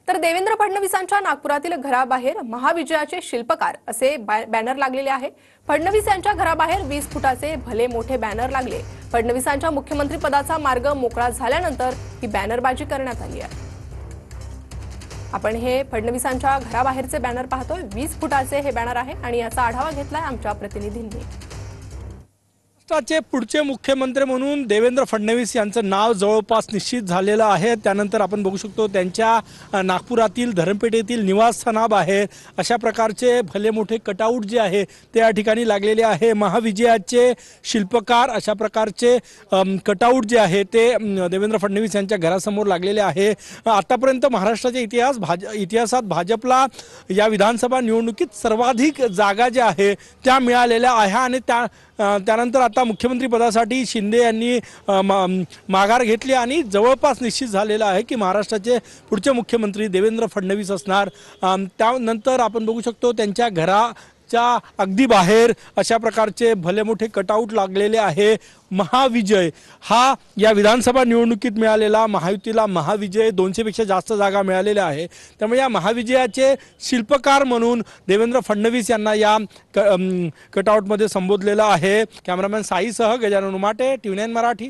तर देवेंद्र फडणवीसांच्या नागपुरातील घराबाहेर महाविजयाचे शिल्पकार असे बॅनर लागलेले आहे। फडणवीस यांच्या घराबाहेर 20 फुटाचे भले मोठे बॅनर लागले। फडणवीसांच्या मुख्यमंत्री पदाचा मार्ग मोकळा झाल्यानंतर ही बॅनरबाजी करण्यात आली आहे। आपण हे फडणवीसांच्या घराबाहेरचे बॅनर पाहतोय। 20 फुटाचे हे बॅनर आहे आणि याचा आढावा घेतलाय आमच्या प्रतिनिधींनी। महाराष्ट्राचे पुढचे मुख्यमंत्री म्हणून देवेंद्र फडणवीस यांचं नाव जवळपास निश्चित झालेलं आहे। त्यानंतर आपण बघू शकतो त्यांच्या नागपुरातील धरमपेठेतील निवासस्थानाबाहेर अशा प्रकारचे भले मोठे कटआउट जे आहे ते या ठिकाणी लागलेले आहे। महाविजयाचे शिल्पकार अशा प्रकारचे कटआउट जे आहे ते देवेंद्र फडणवीस यांच्या घरासमोर लागलेले आहे। आतापर्यंत महाराष्ट्राच्या इतिहासात भाजपला या विधानसभा निवडणुकीत सर्वाधिक जागा ज्या आहे त्या मिळालेल्या आहे आणि त्यानंतर आता मुख्यमंत्री पदासाठी शिंदे यांनी माघार घेतली आणि जवळपास निश्चित झालेला आहे की महाराष्ट्राचे पुढचे मुख्यमंत्री देवेंद्र फडणवीस असणार। त्यानंतर आपण बघू शकतो त्यांच्या घराच्या अगदी बाहेर अशा प्रकारचे भले मोठे कटआउट लागलेले आहे। महाविजय हा या विधानसभा निवडणुकीत मिळालेला महायुतीला महाविजय 200 पेक्षा जास्त जागा मिळालेल्या आहे। त्यामुळे या महाविजयाचे शिल्पकार म्हणून देवेंद्र फडणवीस यांना या कटआउटमध्ये संबोधलेलं आहे। कॅमेरामॅन साईसह गजानन उमाटे, TV9 मराठी।